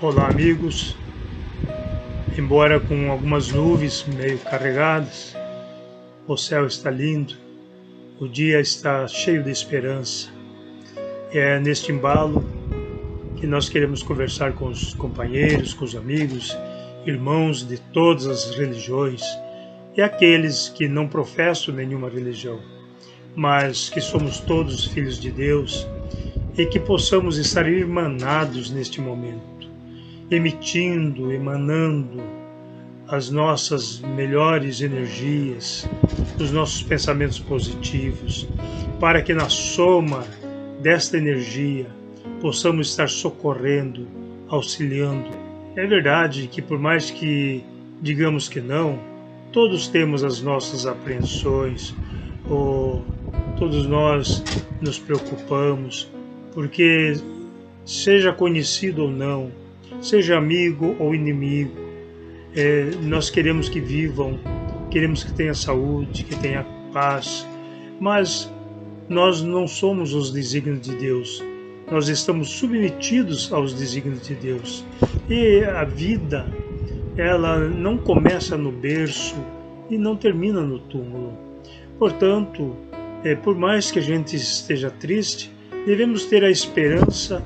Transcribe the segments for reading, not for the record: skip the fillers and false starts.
Olá, amigos. Embora com algumas nuvens meio carregadas, o céu está lindo, o dia está cheio de esperança. É neste embalo que nós queremos conversar com os companheiros, com os amigos, irmãos de todas as religiões e aqueles que não professam nenhuma religião, mas que somos todos filhos de Deus e que possamos estar irmanados neste momento, emanando as nossas melhores energias, os nossos pensamentos positivos, para que na soma desta energia possamos estar socorrendo, auxiliando. É verdade que por mais que digamos que não, todos temos as nossas apreensões, ou todos nós nos preocupamos, porque seja conhecido ou não, seja amigo ou inimigo, nós queremos que vivam, queremos que tenha saúde, que tenha paz, mas nós não somos os desígnios de Deus, nós estamos submetidos aos desígnios de Deus. E a vida, ela não começa no berço e não termina no túmulo. Portanto, por mais que a gente esteja triste, devemos ter a esperança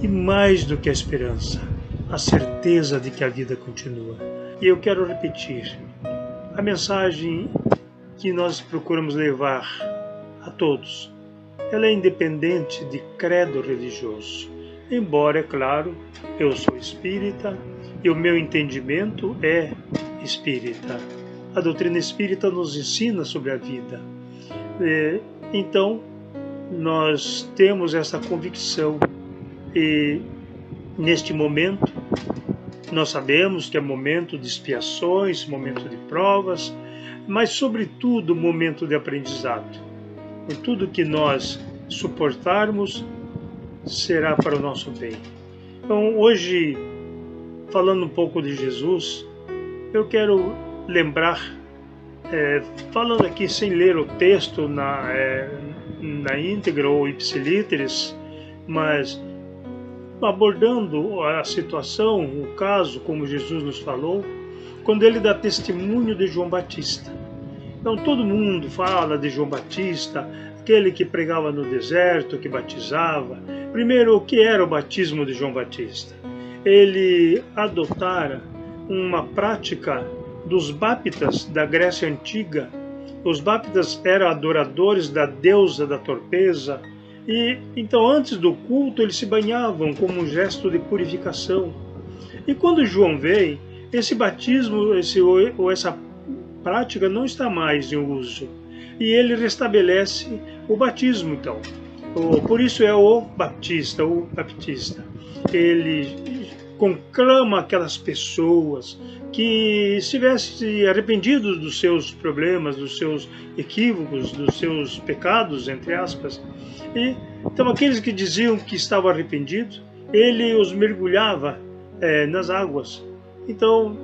e mais do que a esperança, a certeza de que a vida continua. E eu quero repetir a mensagem que nós procuramos levar a todos. Ela é independente de credo religioso. Embora, é claro, eu sou espírita e o meu entendimento é espírita. A doutrina espírita nos ensina sobre a vida. Então, nós temos essa convicção e, neste momento, nós sabemos que é momento de expiações, momento de provas, mas, sobretudo, momento de aprendizado. Por tudo que nós suportarmos, será para o nosso bem. Então, hoje, falando um pouco de Jesus, eu quero lembrar, falando aqui sem ler o texto na íntegra ou ipsilíteres, mas abordando a situação, o caso, como Jesus nos falou, quando ele dá testemunho de João Batista. Então todo mundo fala de João Batista, aquele que pregava no deserto, que batizava. Primeiro, o que era o batismo de João Batista? Ele adotara uma prática dos báptidas da Grécia Antiga. Os báptidas eram adoradores da deusa da torpeza, e então antes do culto eles se banhavam como um gesto de purificação. E quando João veio, esse batismo, essa prática não está mais em uso, e ele restabelece o batismo. Então, por isso é o baptista. Ele conclama aquelas pessoas que estivessem arrependidos dos seus problemas, dos seus equívocos, dos seus pecados, entre aspas. E então aqueles que diziam que estavam arrependidos, ele os mergulhava nas águas. Então,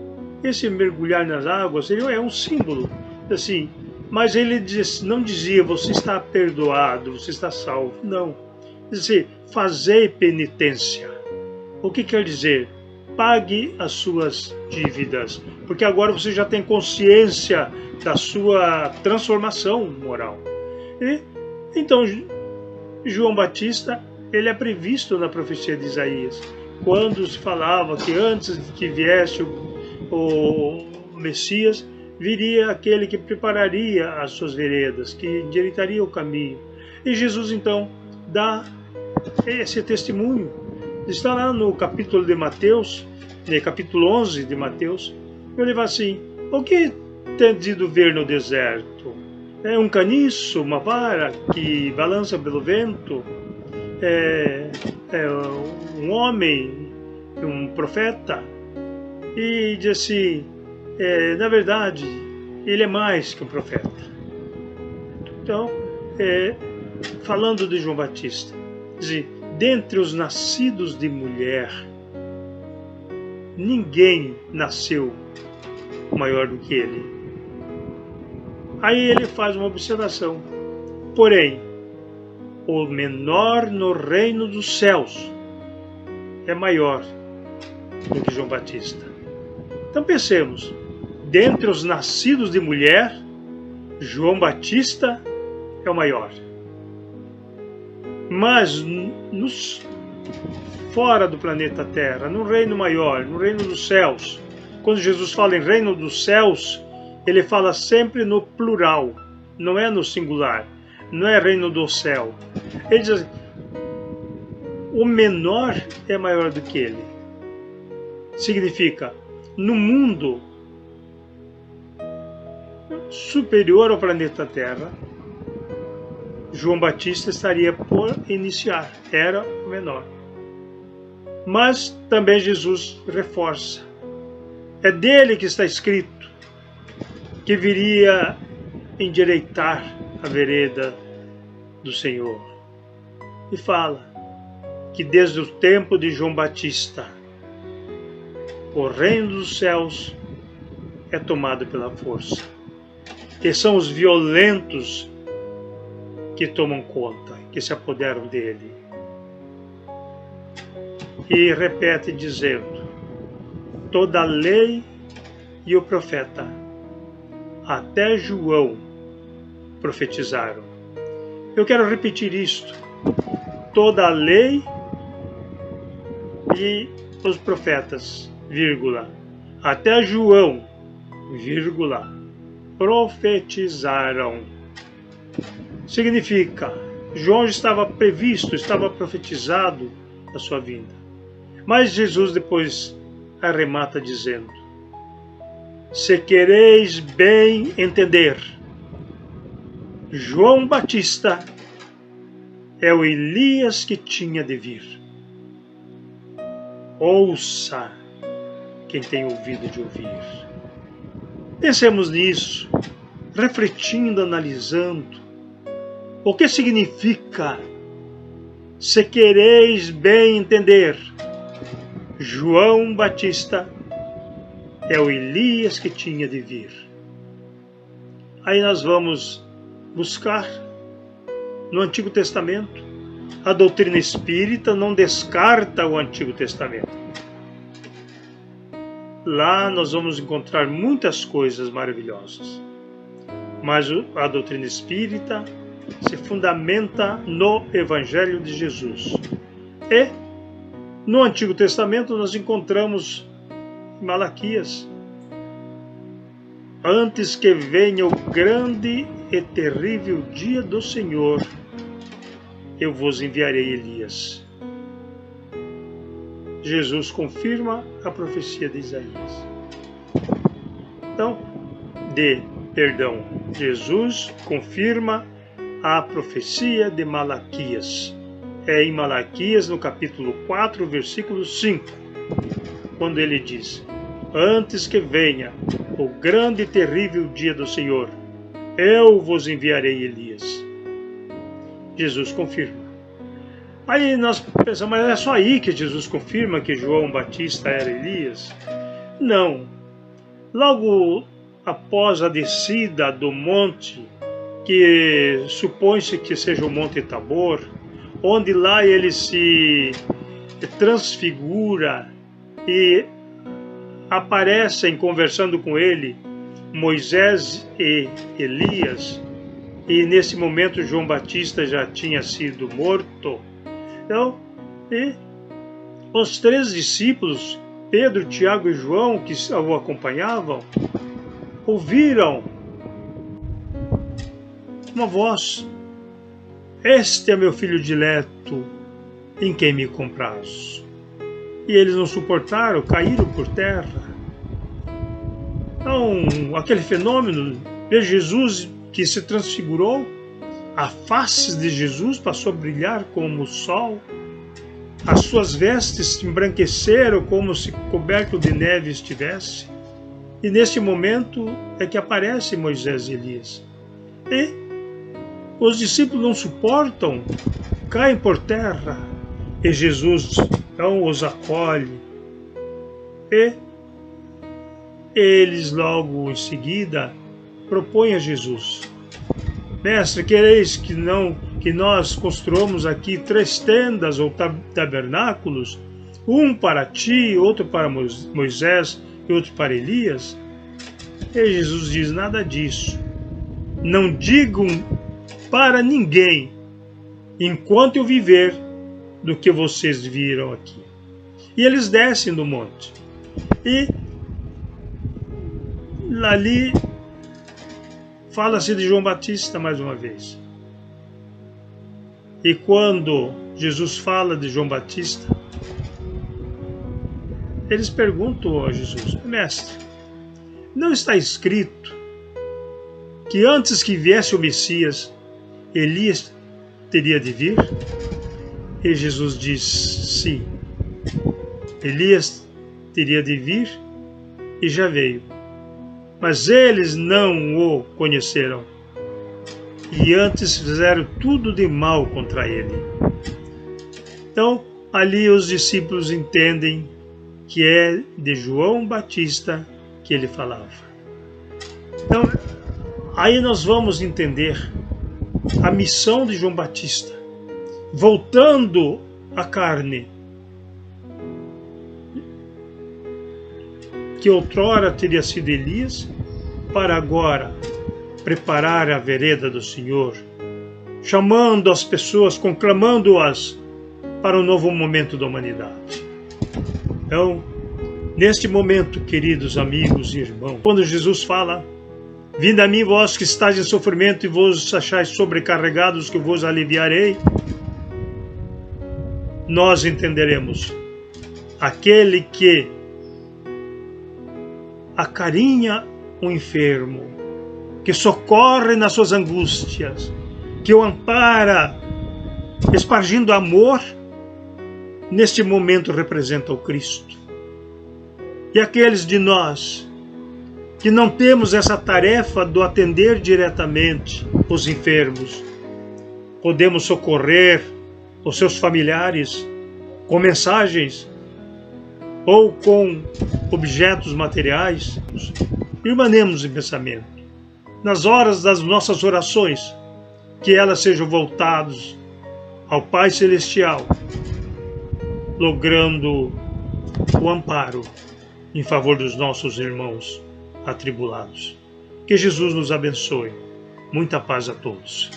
esse mergulhar nas águas é um símbolo, assim, mas ele não dizia, você está perdoado, você está salvo. Não. Dizia, fazei penitência. O que quer dizer? Pague as suas dívidas, porque agora você já tem consciência da sua transformação moral. E então João Batista, ele é previsto na profecia de Isaías, quando se falava que antes que viesse o Messias, viria aquele que prepararia as suas veredas, que endireitaria o caminho. E Jesus então dá esse testemunho. Está lá no capítulo de Mateus, capítulo 11 de Mateus, ele vai assim, o que tendes ido ver no deserto? É um caniço, uma vara que balança pelo vento? É um homem, um profeta? E diz assim, na verdade, ele é mais que um profeta. Então, falando de João Batista, diz, dentre os nascidos de mulher, ninguém nasceu maior do que ele. Aí ele faz uma observação. Porém, o menor no reino dos céus é maior do que João Batista. Então pensemos, dentre os nascidos de mulher, João Batista é o maior. Mas fora do planeta Terra, no reino maior, no reino dos céus, quando Jesus fala em reino dos céus, ele fala sempre no plural, não é no singular, não é reino do céu. Ele diz assim, o menor é maior do que ele. Significa, no mundo superior ao planeta Terra, João Batista estaria por iniciar, era o menor. Mas também Jesus reforça, é dele que está escrito que viria endireitar a vereda do Senhor. E fala que desde o tempo de João Batista, o reino dos céus é tomado pela força. Que são os violentos que tomam conta, que se apoderam dele. E repete dizendo, toda a lei e o profeta, até João, profetizaram. Eu quero repetir isto. Toda a lei e os profetas, vírgula, até João, vírgula, profetizaram. Significa, João estava previsto, estava profetizado a sua vinda. Mas Jesus depois arremata dizendo, se quereis bem entender, João Batista é o Elias que tinha de vir. Ouça quem tem ouvido de ouvir. Pensemos nisso, refletindo, analisando. O que significa, se quereis bem entender, João Batista é o Elias que tinha de vir. Aí nós vamos buscar no Antigo Testamento. A doutrina espírita não descarta o Antigo Testamento. Lá nós vamos encontrar muitas coisas maravilhosas. Mas a doutrina espírita se fundamenta no Evangelho de Jesus. E no Antigo Testamento nós encontramos Malaquias. Antes que venha o grande e terrível dia do Senhor, eu vos enviarei Elias. Jesus confirma a profecia de Isaías. Então, Jesus confirma a profecia de Malaquias. É em Malaquias, no capítulo 4, versículo 5, quando ele diz, antes que venha o grande e terrível dia do Senhor, eu vos enviarei Elias. Jesus confirma. Aí nós pensamos, mas é só aí que Jesus confirma que João Batista era Elias? Não. Logo após a descida do monte, que supõe-se que seja o Monte Tabor, onde lá ele se transfigura e aparecem conversando com ele Moisés e Elias, e nesse momento João Batista já tinha sido morto. Então, e os 3 discípulos, Pedro, Tiago e João, que o acompanhavam, ouviram uma voz, este é meu filho dileto, em quem me comprazo. E eles não suportaram, caíram por terra. Então, aquele fenômeno de Jesus que se transfigurou, a face de Jesus passou a brilhar como o sol, as suas vestes se embranqueceram como se coberto de neve estivesse. E neste momento é que aparecem Moisés e Elias. E os discípulos não suportam, caem por terra, e Jesus então os acolhe. E eles logo em seguida propõem a Jesus, mestre, quereis que nós construamos aqui 3 tendas ou tabernáculos? um para ti, outro para Moisés e outro para Elias. E Jesus diz: nada disso. Não digam para ninguém, enquanto eu viver, do que vocês viram aqui. E eles descem do monte. E ali fala-se de João Batista mais uma vez. E quando Jesus fala de João Batista, eles perguntam a Jesus: mestre, não está escrito que antes que viesse o Messias, Elias teria de vir? E Jesus diz: sim, Elias teria de vir e já veio, mas eles não o conheceram e antes fizeram tudo de mal contra ele. Então, ali os discípulos entendem que é de João Batista que ele falava. Então, aí nós vamos entender a missão de João Batista, voltando à carne, que outrora teria sido Elias, para agora preparar a vereda do Senhor, chamando as pessoas, conclamando-as para um novo momento da humanidade. Então, neste momento, queridos amigos e irmãos, quando Jesus fala: vinde a mim, vós que estáis em sofrimento e vos achais sobrecarregados, que eu vos aliviarei, nós entenderemos aquele que acarinha o enfermo, que socorre nas suas angústias, que o ampara, espargindo amor, neste momento representa o Cristo. E aqueles de nós que não temos essa tarefa do atender diretamente os enfermos, podemos socorrer os seus familiares com mensagens ou com objetos materiais. Permanemos em pensamento. Nas horas das nossas orações, que elas sejam voltadas ao Pai Celestial, logrando o amparo em favor dos nossos irmãos atribulados. Que Jesus nos abençoe. Muita paz a todos.